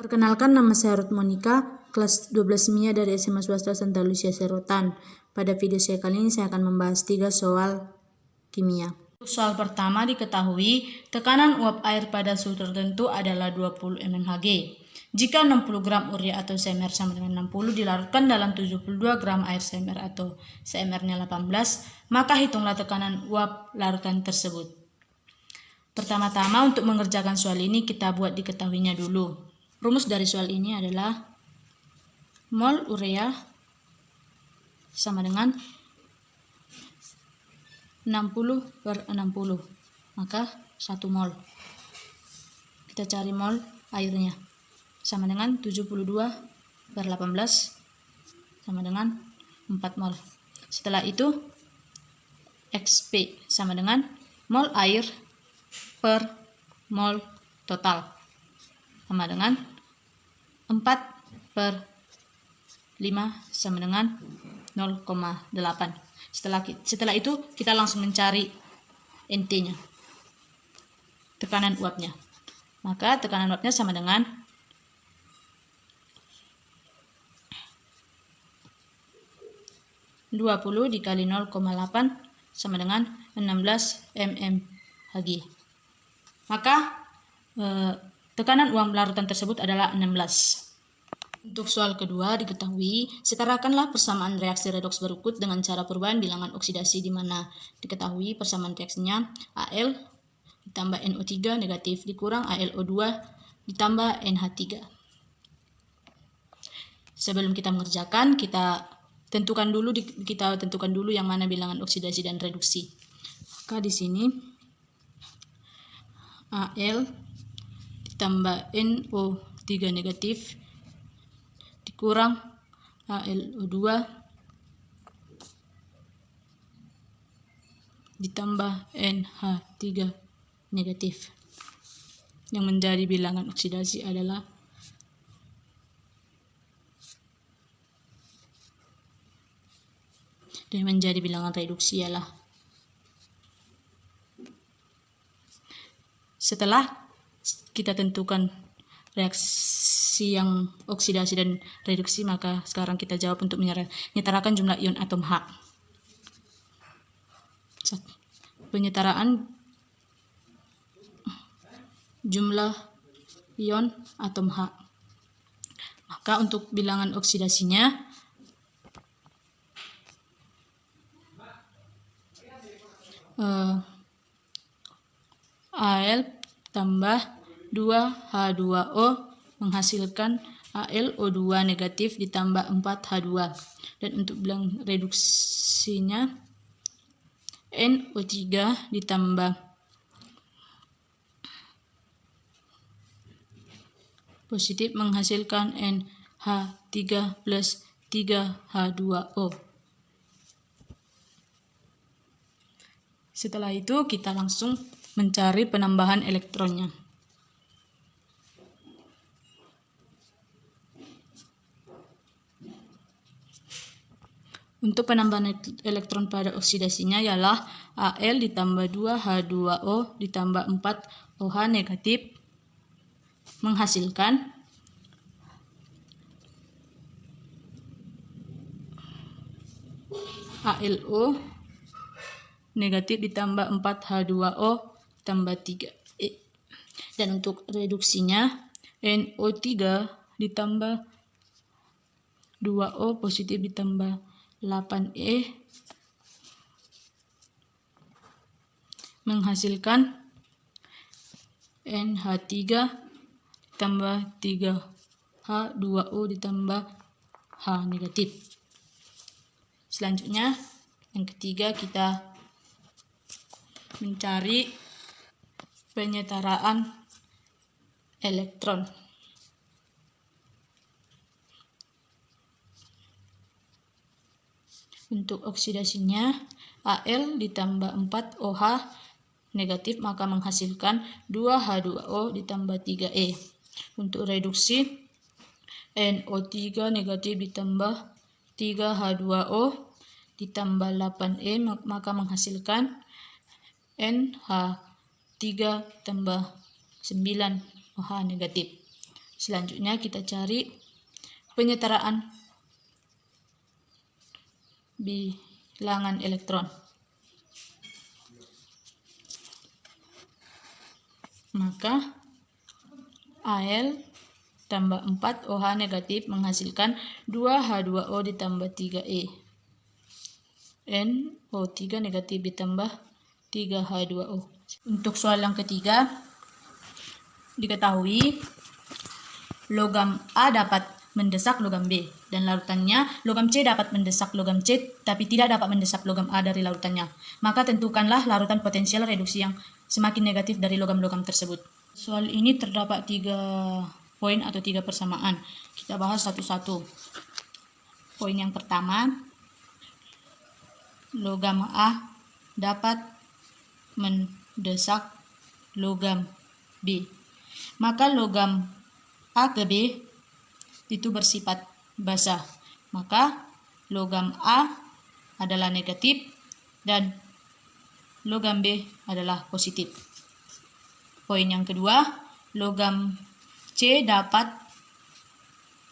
Perkenalkan, nama saya Ruth Monica, kelas 12 Kimia dari SMA Swasta Santa Lucia Serotan. Pada video saya kali ini saya akan membahas 3 soal kimia. Soal pertama, diketahui tekanan uap air pada suhu tertentu adalah 20 mmHg. Jika 60 gram urea atau CMR sama dengan 60 dilarutkan dalam 72 gram air CMR atau CMR-nya 18, maka hitunglah tekanan uap larutan tersebut. Pertama-tama untuk mengerjakan soal ini kita buat diketahuinya dulu. Rumus dari soal ini adalah mol urea sama dengan 60/60, maka 1 mol. Kita cari mol airnya, sama dengan 72/18 sama dengan 4 mol. Setelah itu XP sama dengan mol air per mol total, sama dengan 4/5 sama dengan 0,8. Setelah itu kita langsung mencari NT-nya, tekanan uapnya. Maka tekanan uapnya sama dengan 20 dikali 0,8 sama dengan 16 mmHg. Maka tekanan uap larutan tersebut adalah 16. Untuk soal kedua, diketahui setarakanlah persamaan reaksi redoks berikut dengan cara perubahan bilangan oksidasi, di mana diketahui persamaan reaksinya Al ditambah NO3 negatif dikurang AlO2 ditambah NH3. Sebelum kita mengerjakan, kita tentukan dulu yang mana bilangan oksidasi dan reduksi. Maka di sini Al ditambah NO3 negatif dikurang AlO2 ditambah NH3 negatif. Yang menjadi bilangan oksidasi adalah dan menjadi bilangan reduksi ialah setelah kita tentukan reaksi yang oksidasi dan reduksi, maka sekarang kita jawab untuk menyetarakan jumlah ion atom H. Penyetaraan jumlah ion atom H. Maka untuk bilangan oksidasinya Al tambah 2H2O menghasilkan AlO2 negatif ditambah 4H2. Dan untuk bilangan reduksinya NO3 ditambah positif menghasilkan NH3 plus 3H2O. Setelah itu kita langsung mencari penambahan elektronnya. Untuk penambahan elektron pada oksidasinya ialah Al ditambah 2H2O ditambah 4OH negatif menghasilkan AlO negatif ditambah 4H2O tambah 3E. Dan untuk reduksinya NO3 ditambah 2O positif ditambah 8E menghasilkan NH3 ditambah 3H2O ditambah H negatif. Selanjutnya yang ketiga, kita mencari penyetaraan elektron. Untuk oksidasinya Al ditambah 4OH negatif maka menghasilkan 2H2O ditambah 3E. Untuk reduksi NO3 negatif ditambah 3H2O ditambah 8E maka menghasilkan NH3 tambah 9OH negatif. Selanjutnya kita cari penyetaraan bilangan elektron. Maka Al tambah 4 OH negatif menghasilkan 2H2O ditambah 3E. NO3 negatif ditambah 3H2O. Untuk soal yang ketiga, diketahui logam A dapat mendesak logam B dan larutannya, logam C dapat mendesak logam C tapi tidak dapat mendesak logam A dari larutannya. Maka tentukanlah larutan potensial reduksi yang semakin negatif dari logam-logam tersebut. Soal ini terdapat 3 poin atau 3 persamaan. Kita bahas satu-satu. Poin yang pertama, logam A dapat mendesak logam B. Maka logam A ke B itu bersifat basa. Maka logam A adalah negatif dan logam B adalah positif. Poin yang kedua, logam C dapat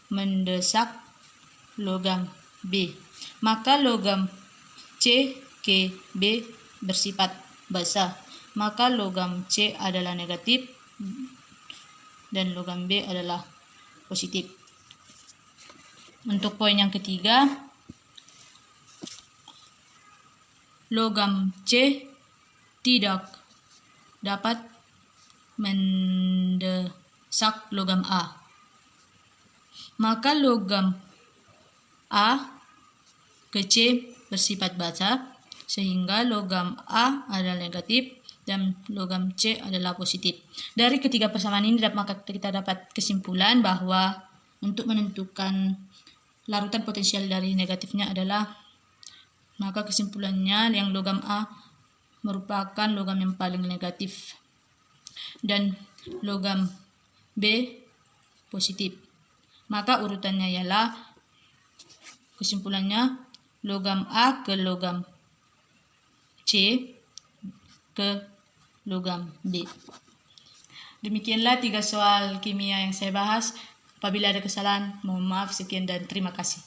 mendesak logam B. Maka logam C ke B bersifat basa. Maka logam C adalah negatif dan logam B adalah positif. Untuk poin yang ketiga, logam C tidak dapat mendesak logam A. Maka logam A ke C bersifat basa, sehingga logam A adalah negatif dan logam C adalah positif. Dari ketiga persamaan ini maka kita dapat kesimpulan bahwa untuk menentukan larutan potensial dari negatifnya adalah, maka kesimpulannya yang logam A merupakan logam yang paling negatif dan logam B positif. Maka urutannya ialah, kesimpulannya logam A ke logam C ke logam B. Demikianlah 3 soal kimia yang saya bahas. Apabila ada kesalahan, mohon maaf. Sekian dan terima kasih.